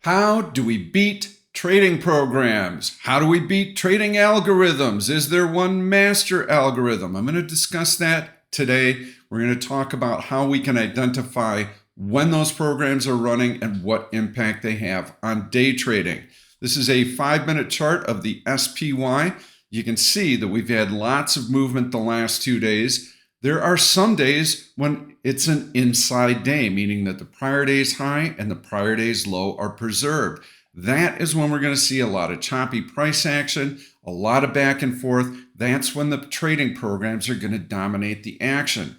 How do we beat trading programs? How do we beat trading algorithms? Is there one master algorithm? I'm going to discuss that today. We're going to talk about how we can identify when those programs are running and what impact they have on day trading. This is a 5-minute chart of the SPY. You can see that we've had lots of movement the last 2 days. There are some days when it's an inside day, meaning that the prior day's high and the prior day's low are preserved. That is when we're going to see a lot of choppy price action, a lot of back and forth. That's when the trading programs are going to dominate the action.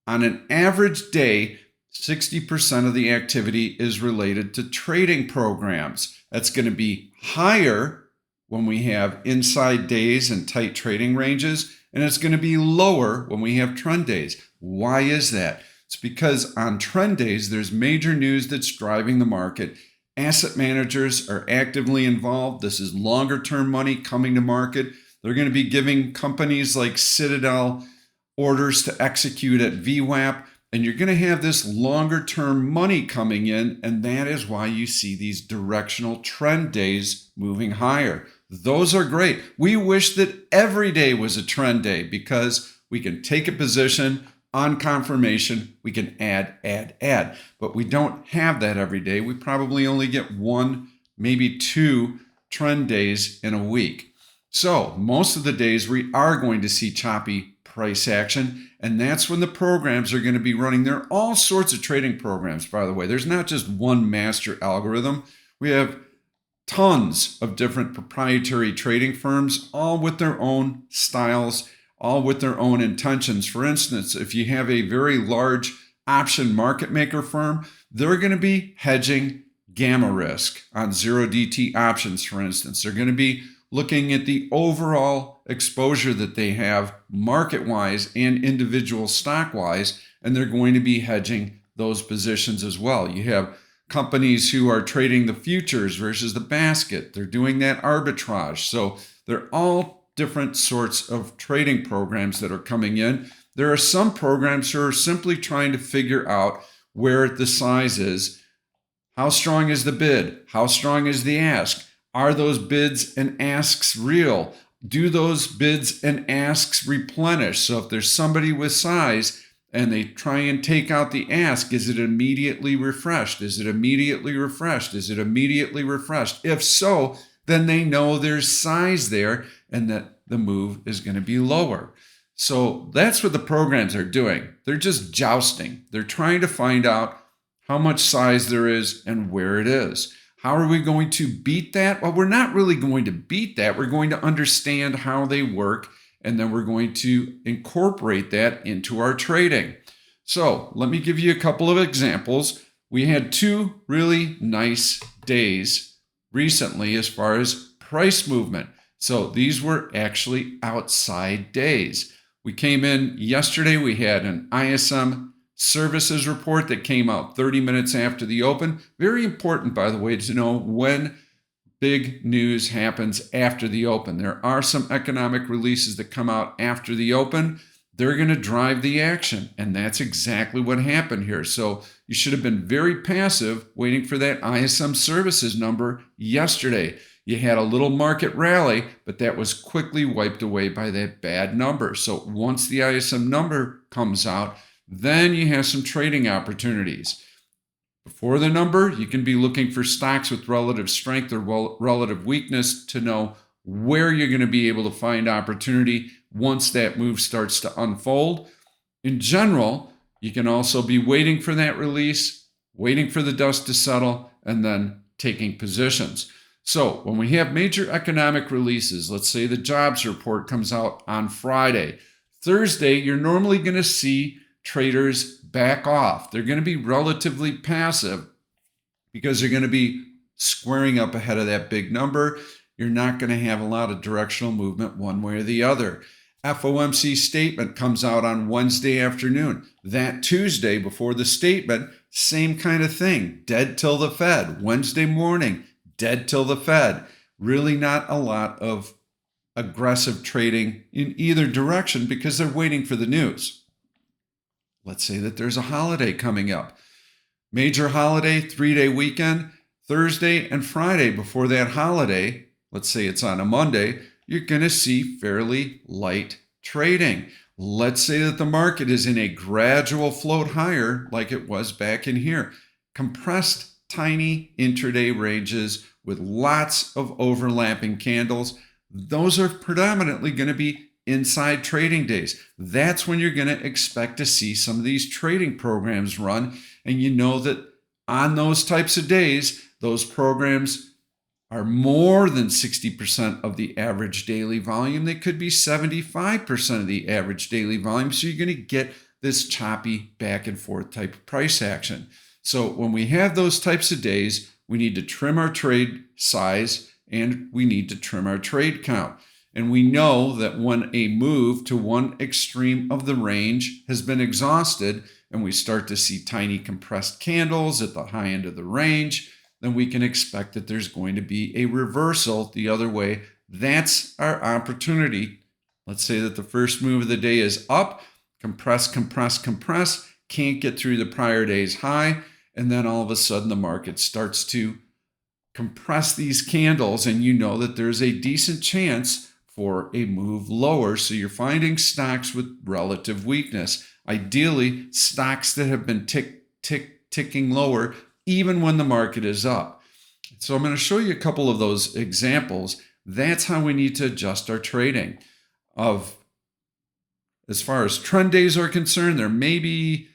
On an average day, 60% of the activity is related to trading programs. That's going to be higher when we have inside days and tight trading ranges, and it's going to be lower when we have trend days. Why is that? It's because on trend days, there's major news that's driving the market. Asset managers are actively involved. This is longer term money coming to market. They're going to be giving companies like Citadel orders to execute at VWAP, and you're going to have this longer term money coming in, and that is why you see these directional trend days moving higher. Those are great. We wish that every day was a trend day because we can take a position on confirmation, we can add. But we don't have that every day. We probably only get 1, maybe 2 trend days in a week. So most of the days we are going to see choppy price action, and that's when the programs are going to be running. There are all sorts of trading programs, by the way. There's not just one master algorithm. We have tons of different proprietary trading firms, all with their own styles, all with their own intentions. For instance, if you have a very large option market maker firm, they're going to be hedging gamma risk on 0DT options, for instance. They're going to be looking at the overall exposure that they have market-wise and individual stock-wise, and they're going to be hedging those positions as well. You have companies who are trading the futures versus the basket. They're doing that arbitrage. So they're all different sorts of trading programs that are coming in. There are some programs who are simply trying to figure out where the size is. How strong is the bid? How strong is the ask? Are those bids and asks real? Do those bids and asks replenish? So if there's somebody with size and they try and take out the ask, is it immediately refreshed? Is it immediately refreshed? Is it immediately refreshed? If so, then they know there's size there and that the move is going to be lower. So that's what the programs are doing. They're just jousting. They're trying to find out how much size there is and where it is. How are we going to beat that? Well, we're not really going to beat that. We're going to understand how they work, and then we're going to incorporate that into our trading. So let me give you a couple of examples. We had 2 really nice days recently as far as price movement. So these were actually outside days. We came in yesterday, we had an ISM services report that came out 30 minutes after the open. Very important, by the way, to know when big news happens after the open. There are some economic releases that come out after the open. They're going to drive the action, and that's exactly what happened here. So you should have been very passive waiting for that ISM services number yesterday. You had a little market rally, but that was quickly wiped away by that bad number. So once the ISM number comes out, then you have some trading opportunities. Before the number, you can be looking for stocks with relative strength or relative weakness to know where you're going to be able to find opportunity once that move starts to unfold. In general, you can also be waiting for that release, waiting for the dust to settle, and then taking positions. So when we have major economic releases, let's say the jobs report comes out on Friday, Thursday, you're normally going to see traders back off. They're going to be relatively passive because they're going to be squaring up ahead of that big number. You're not going to have a lot of directional movement one way or the other. FOMC statement comes out on Wednesday afternoon. That Tuesday before the statement, same kind of thing. Dead till the Fed. Wednesday morning, dead till the Fed. Really not a lot of aggressive trading in either direction because they're waiting for the news. Let's say that there's a holiday coming up. Major holiday, 3-day weekend. Thursday and Friday before that holiday, let's say it's on a Monday, you're going to see fairly light trading. Let's say that the market is in a gradual float higher like it was back in here. Compressed, tiny intraday ranges with lots of overlapping candles. Those are predominantly going to be inside trading days. That's when you're going to expect to see some of these trading programs run. And you know that on those types of days, those programs are more than 60% of the average daily volume. They could be 75% of the average daily volume. So you're going to get this choppy back and forth type of price action. So when we have those types of days, we need to trim our trade size and we need to trim our trade count. And we know that when a move to one extreme of the range has been exhausted and we start to see tiny compressed candles at the high end of the range, then we can expect that there's going to be a reversal the other way. That's our opportunity. Let's say that the first move of the day is up, compress, compress, compress, can't get through the prior day's high, and then all of a sudden the market starts to compress these candles, and you know that there's a decent chance for a move lower. So you're finding stocks with relative weakness. Ideally, stocks that have been ticking lower even when the market is up. So I'm going to show you a couple of those examples. That's how we need to adjust our trading. As far as trend days are concerned, there may be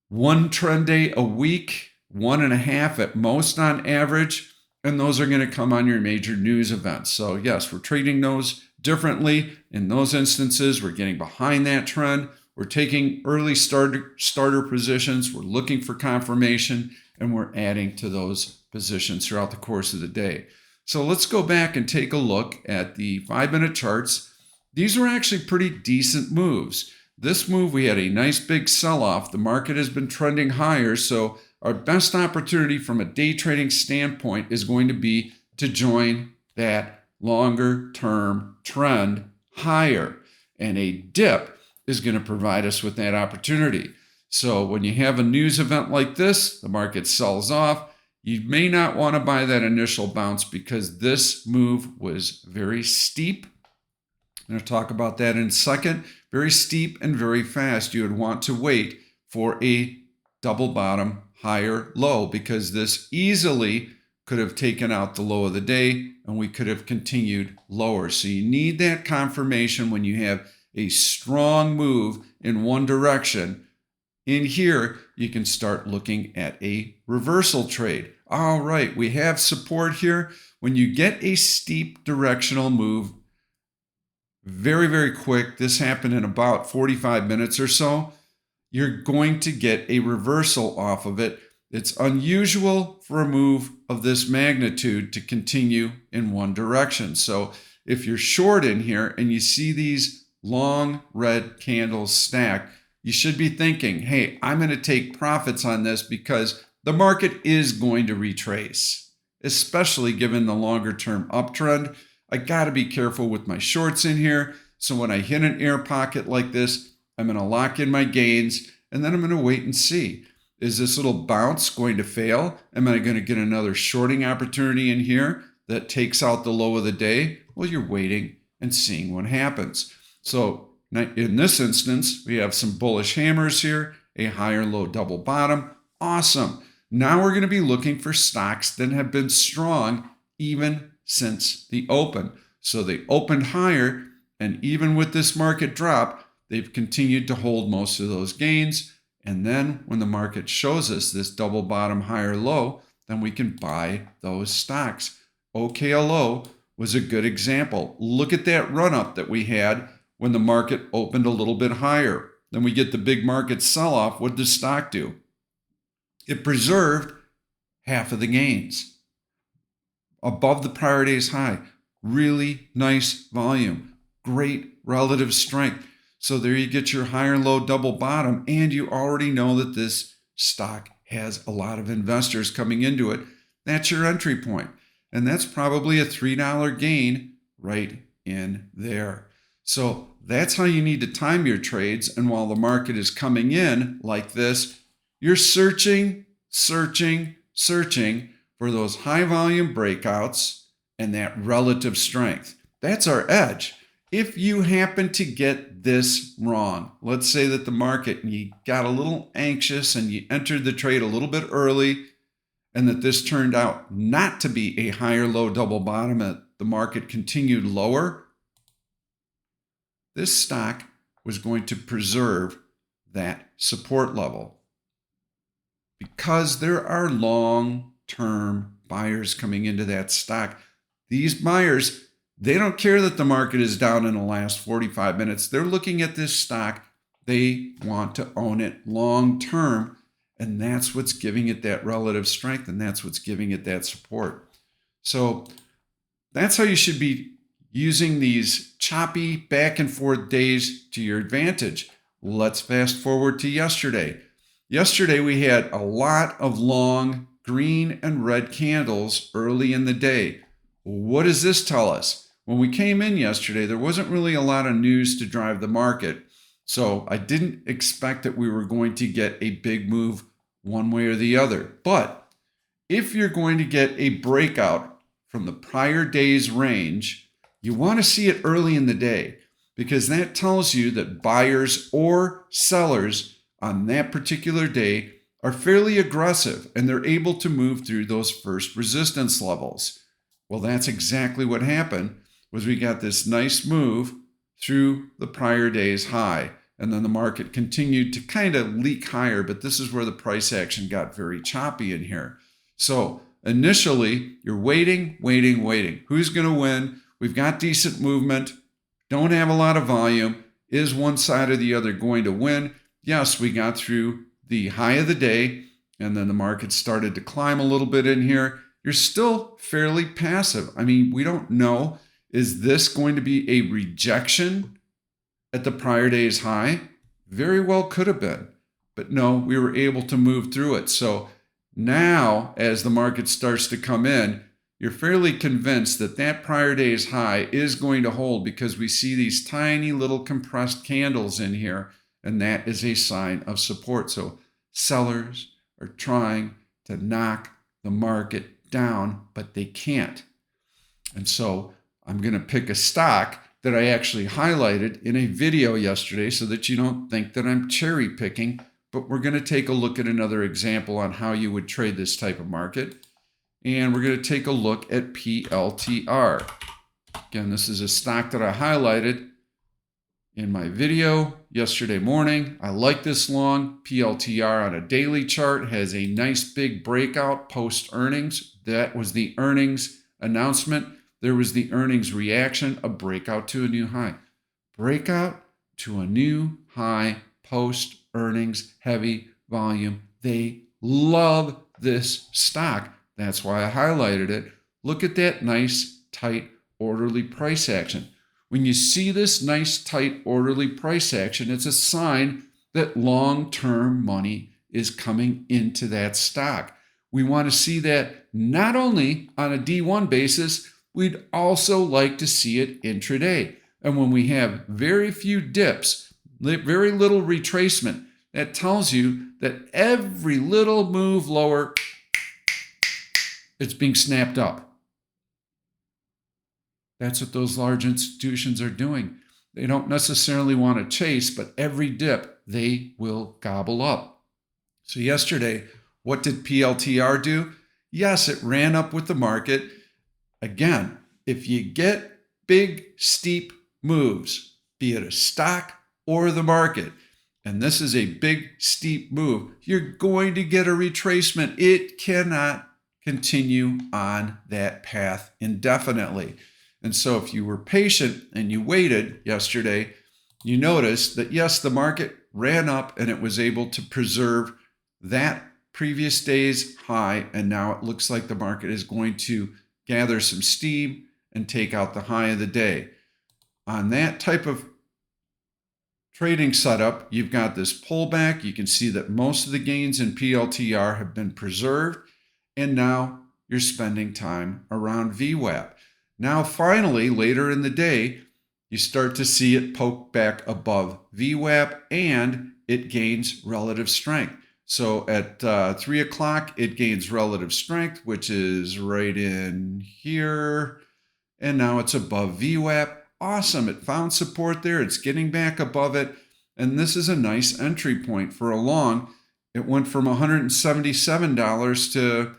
one trend day a week, 1.5 at most on average, and those are going to come on your major news events. So yes, we're trading those differently. In those instances, we're getting behind that trend. We're taking early starter positions. We're looking for confirmation, and we're adding to those positions throughout the course of the day. So let's go back and take a look at the 5-minute charts. These were actually pretty decent moves. This move, we had a nice big sell-off. The market has been trending higher, so our best opportunity from a day trading standpoint is going to be to join that longer term trend higher. And a dip is going to provide us with that opportunity. So when you have a news event like this, the market sells off, you may not want to buy that initial bounce because this move was very steep. I'm going to talk about that in a second. Very steep and very fast. You would want to wait for a double bottom higher low because this easily could have taken out the low of the day and we could have continued lower. So you need that confirmation when you have a strong move in one direction. In here, you can start looking at a reversal trade. All right, we have support here. When you get a steep directional move, very, very quick, this happened in about 45 minutes or so, you're going to get a reversal off of it. It's unusual for a move of this magnitude to continue in one direction. So if you're short in here and you see these long red candles stacked, you should be thinking, hey, I'm going to take profits on this because the market is going to retrace, especially given the longer term uptrend. I got to be careful with my shorts in here. So when I hit an air pocket like this, I'm going to lock in my gains and then I'm going to wait and see. Is this little bounce going to fail? Am I going to get another shorting opportunity in here that takes out the low of the day? Well, you're waiting and seeing what happens. So in this instance, we have some bullish hammers here, a higher low double bottom. Awesome. Now we're going to be looking for stocks that have been strong even since the open. So they opened higher, and even with this market drop, they've continued to hold most of those gains. And then when the market shows us this double bottom higher low, then we can buy those stocks. OKLO was a good example. Look at that run up that we had when the market opened a little bit higher. Then we get the big market sell off. What does stock do? It preserved half of the gains above the prior day's high. Really nice volume, great relative strength. So there you get your higher low double bottom, and you already know that this stock has a lot of investors coming into it. That's your entry point. And that's probably a $3 gain right in there. So that's how you need to time your trades. And while the market is coming in like this, you're searching for those high volume breakouts and that relative strength. That's our edge. If you happen to get this wrong, let's say that the market, you got a little anxious and you entered the trade a little bit early, and that this turned out not to be a higher low double bottom and the market continued lower, this stock was going to preserve that support level. Because there are long-term buyers coming into that stock, these buyers, they don't care that the market is down in the last 45 minutes. They're looking at this stock. They want to own it long-term, and that's what's giving it that relative strength, and that's what's giving it that support. So that's how you should be using these choppy back and forth days to your advantage. Let's fast forward to yesterday. Yesterday, we had a lot of long green and red candles early in the day. What does this tell us? When we came in yesterday, there wasn't really a lot of news to drive the market. So I didn't expect that we were going to get a big move one way or the other. But if you're going to get a breakout from the prior day's range, you want to see it early in the day, because that tells you that buyers or sellers on that particular day are fairly aggressive and they're able to move through those first resistance levels. Well, that's exactly what happened. Was we got this nice move through the prior day's high, and then the market continued to kind of leak higher, but this is where the price action got very choppy in here. So initially, you're waiting. Who's going to win? We've got decent movement, don't have a lot of volume. Is one side or the other going to win? Yes, we got through the high of the day, and then the market started to climb a little bit in here. You're still fairly passive. I mean, we don't know. Is this going to be a rejection at the prior day's high? Very well could have been. But no, we were able to move through it. So now, as the market starts to come in, you're fairly convinced that that prior day's high is going to hold, because we see these tiny little compressed candles in here, and that is a sign of support. So sellers are trying to knock the market down, but they can't. And so I'm going to pick a stock that I actually highlighted in a video yesterday so that you don't think that I'm cherry picking, but we're going to take a look at another example on how you would trade this type of market. And we're going to take a look at PLTR. Again, this is a stock that I highlighted in my video yesterday morning. I like this long. PLTR on a daily chart has a nice big breakout post earnings. That was the earnings announcement. There was the earnings reaction, a breakout to a new high. Breakout to a new high post earnings, heavy volume. They love this stock. That's why I highlighted it. Look at that nice, tight, orderly price action. When you see this nice, tight, orderly price action, it's a sign that long-term money is coming into that stock. We want to see that not only on a D1 basis, we'd also like to see it intraday. And when we have very few dips, very little retracement, that tells you that every little move lower, it's being snapped up. That's what those large institutions are doing. They don't necessarily want to chase, but every dip they will gobble up. So yesterday, what did PLTR do? Yes, it ran up with the market. Again, if you get big, steep moves, be it a stock or the market, and this is a big, steep move, you're going to get a retracement. It cannot continue on that path indefinitely. And so if you were patient and you waited yesterday, you noticed that yes, the market ran up and it was able to preserve that previous day's high, and now it looks like the market is going to gather some steam and take out the high of the day. On that type of trading setup, you've got this pullback. You can see that most of the gains in PLTR have been preserved, and now you're spending time around VWAP. Now, finally, later in the day, you start to see it poke back above VWAP and it gains relative strength. So at 3 o'clock, it gains relative strength, which is right in here. And now it's above VWAP. Awesome. It found support there. It's getting back above it. And this is a nice entry point for a long. It went from $177 to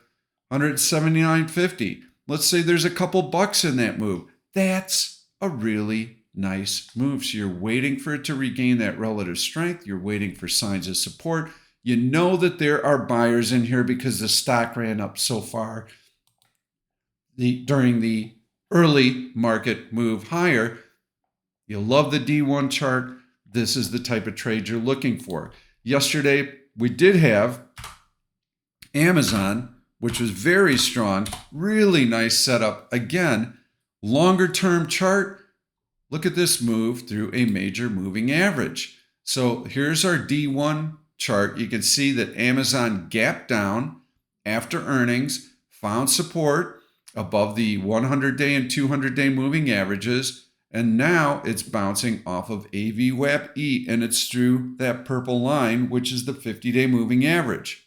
$179.50. Let's say there's a couple bucks in that move. That's a really nice move. So you're waiting for it to regain that relative strength. You're waiting for signs of support. You know that there are buyers in here because the stock ran up so far during the early market move higher. You love the D1 chart. This is the type of trade you're looking for. Yesterday, we did have Amazon, which was very strong. Really nice setup. Again, longer term chart. Look at this move through a major moving average. So here's our D1 chart. You can see that Amazon gapped down after earnings, found support above the 100-day and 200-day moving averages, and now it's bouncing off of a VWAP-E, and it's through that purple line, which is the 50-day moving average.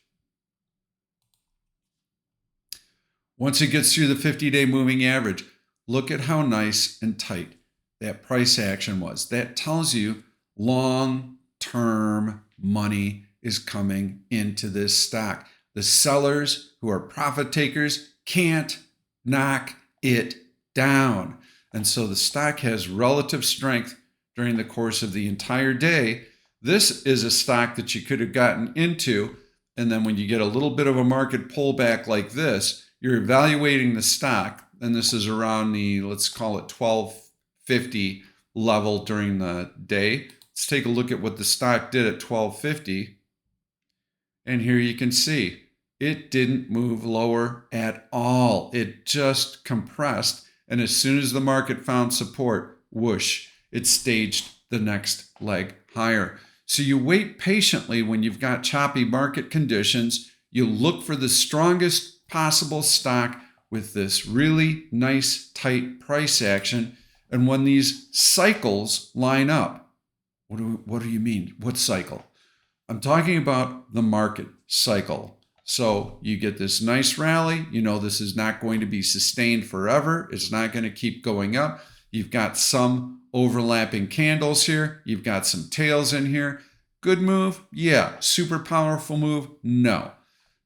Once it gets through the 50-day moving average, look at how nice and tight that price action was. That tells you long-term money is coming into this stock. The sellers who are profit takers can't knock it down. And so the stock has relative strength during the course of the entire day. This is a stock that you could have gotten into, and then when you get a little bit of a market pullback like this, you're evaluating the stock, and this is around the, let's call it 1250 level during the day. Let's take a look at what the stock did at 1250. And here you can see it didn't move lower at all. It just compressed. And as soon as the market found support, whoosh, it staged the next leg higher. So you wait patiently when you've got choppy market conditions. You look for the strongest possible stock with this really nice, tight price action. And when these cycles line up, what do you mean? What cycle? I'm talking about the market cycle. So you get this nice rally. You know this is not going to be sustained forever. It's not going to keep going up. You've got some overlapping candles here. You've got some tails in here. Good move? Yeah. Super powerful move? No.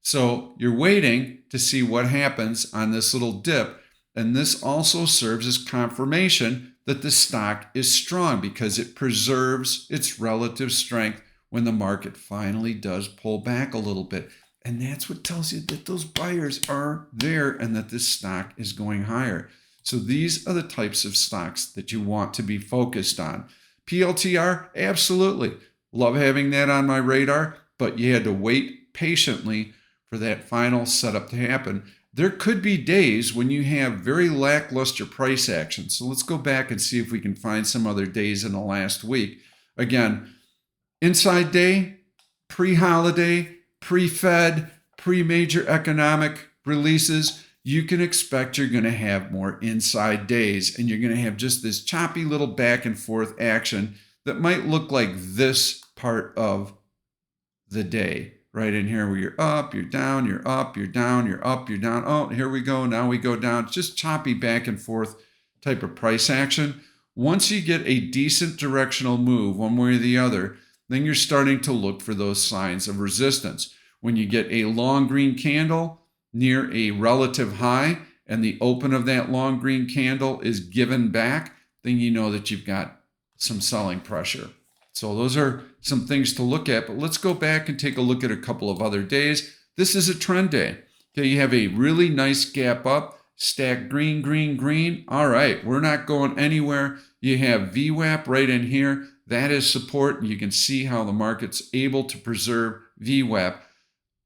So you're waiting to see what happens on this little dip. And this also serves as confirmation that the stock is strong because it preserves its relative strength when the market finally does pull back a little bit. And that's what tells you that those buyers are there and that this stock is going higher. So these are the types of stocks that you want to be focused on. PLTR, absolutely. Love having that on my radar, but you had to wait patiently for that final setup to happen. There could be days when you have very lackluster price action. So let's go back and see if we can find some other days in the last week. Again, inside day, pre-holiday, pre-Fed, pre-major economic releases, you can expect you're going to have more inside days, and you're going to have just this choppy little back and forth action that might look like this part of the day. Right in here where you're up, you're down, you're up, you're down, you're up, you're down. Oh, here we go. Now we go down. It's just choppy back and forth type of price action. Once you get a decent directional move one way or the other, then you're starting to look for those signs of resistance. When you get a long green candle near a relative high and the open of that long green candle is given back, then you know that you've got some selling pressure. So those are some things to look at, but let's go back and take a look at a couple of other days. This is a trend day. Okay, you have a really nice gap up, stack green, green, green. All right, we're not going anywhere. You have VWAP right in here. That is support, and you can see how the market's able to preserve VWAP.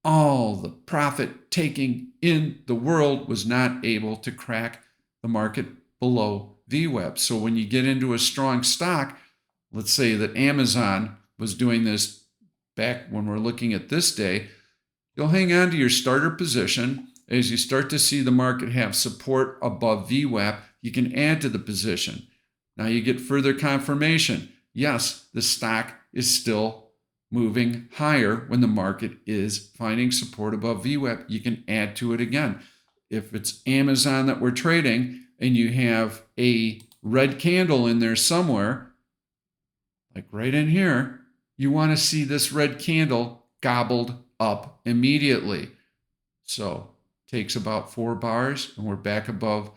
All the profit taking in the world was not able to crack the market below VWAP. So when you get into a strong stock, let's say that Amazon was doing this back when we're looking at this day, you'll hang on to your starter position. As you start to see the market have support above VWAP, you can add to the position. Now you get further confirmation. Yes, the stock is still moving higher when the market is finding support above VWAP, you can add to it again. If it's Amazon that we're trading and you have a red candle in there somewhere, like right in here, you want to see this red candle gobbled up immediately. So takes about 4 bars and we're back above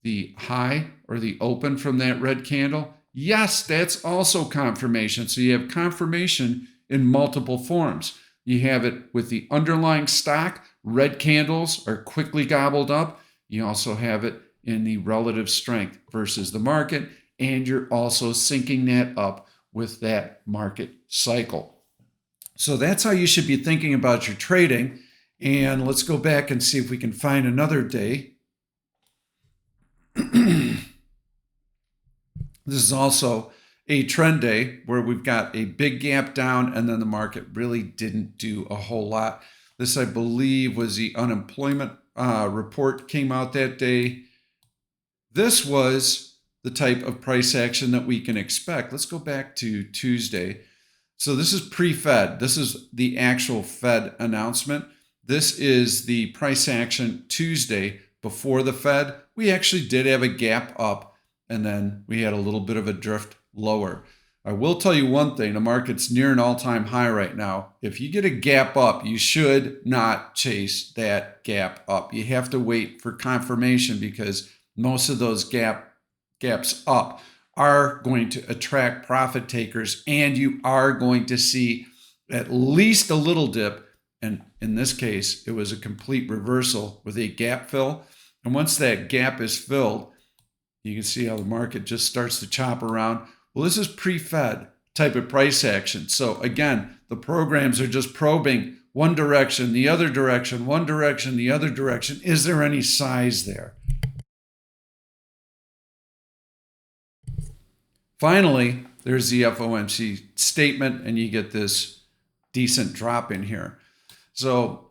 the high or the open from that red candle. Yes, that's also confirmation. So you have confirmation in multiple forms. You have it with the underlying stock. Red candles are quickly gobbled up. You also have it in the relative strength versus the market. And you're also syncing that up with that market cycle. So that's how you should be thinking about your trading. And let's go back and see if we can find another day. This is also a trend day where we've got a big gap down and then the market really didn't do a whole lot. This, I believe, was the unemployment report came out that day. This was the type of price action that we can expect. Let's go back to Tuesday. So this is pre-Fed. This is the actual Fed announcement. This is the price action Tuesday before the Fed. We actually did have a gap up and then we had a little bit of a drift lower. I will tell you one thing, the market's near an all-time high right now. If you get a gap up, you should not chase that gap up. You have to wait for confirmation because most of those gaps up are going to attract profit takers and you are going to see at least a little dip. And in this case, it was a complete reversal with a gap fill. And once that gap is filled, you can see how the market just starts to chop around. Well, this is pre-Fed type of price action. So again, the programs are just probing one direction, the other direction, one direction, the other direction. Is there any size there? Finally, there's the FOMC statement, and you get this decent drop in here. So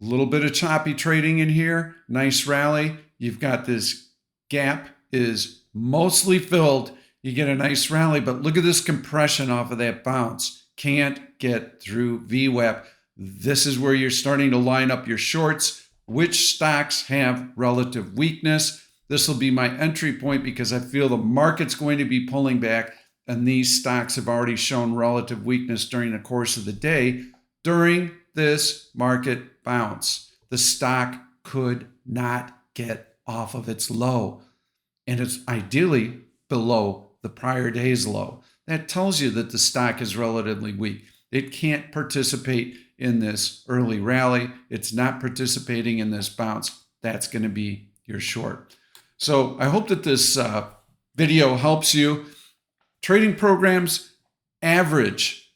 a little bit of choppy trading in here, nice rally. You've got this gap is mostly filled. You get a nice rally, but look at this compression off of that bounce. Can't get through VWAP. This is where you're starting to line up your shorts. Which stocks have relative weakness? This will be my entry point because I feel the market's going to be pulling back and these stocks have already shown relative weakness during the course of the day. During this market bounce, the stock could not get off of its low, and it's ideally below the prior day's low. That tells you that the stock is relatively weak. It can't participate in this early rally. It's not participating in this bounce. That's going to be your short. So I hope that this video helps you. Trading programs average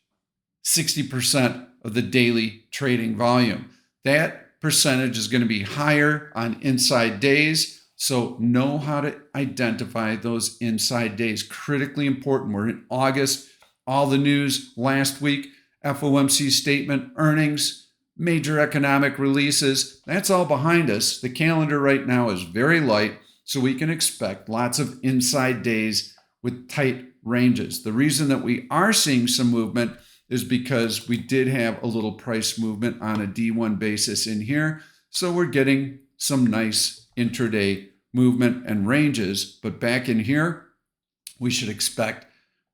60% of the daily trading volume. That percentage is going to be higher on inside days. So know how to identify those inside days. Critically important. We're in August. All the news last week, FOMC statement, earnings, major economic releases, that's all behind us. The calendar right now is very light, so we can expect lots of inside days with tight ranges. The reason that we are seeing some movement is because we did have a little price movement on a D1 basis in here. So we're getting some nice intraday movement and ranges. But back in here, we should expect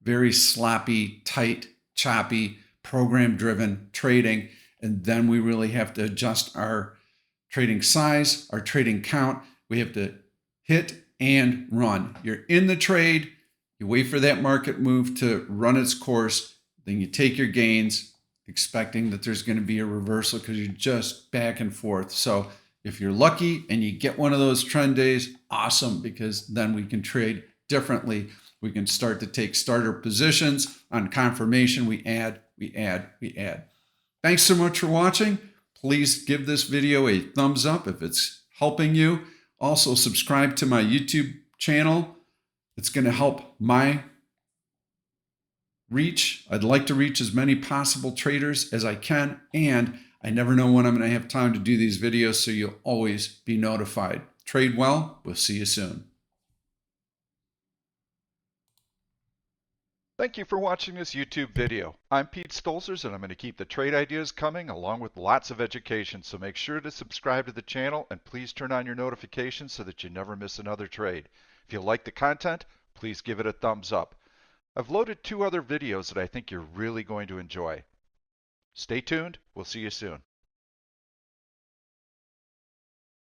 very sloppy, tight, choppy, program-driven trading. And then we really have to adjust our trading size, our trading count. We have to hit and run. You're in the trade. You wait for that market move to run its course. Then you take your gains, expecting that there's going to be a reversal because you're just back and forth. So if you're lucky and you get one of those trend days, awesome, because then we can trade differently. We can start to take starter positions. On confirmation, we add. Thanks so much for watching. Please give this video a thumbs up if it's helping you. Also, subscribe to my YouTube channel. It's going to help my reach. I'd like to reach as many possible traders as I can, and I never know when I'm going to have time to do these videos, so you'll always be notified. Trade well. We'll see you soon. Thank you for watching this YouTube video. I'm Pete Stolzers and I'm going to keep the trade ideas coming along with lots of education, so make sure to subscribe to the channel and please turn on your notifications so that you never miss another trade. If you like the content, please give it a thumbs up. I've loaded 2 other videos that I think you're really going to enjoy. Stay tuned. We'll see you soon.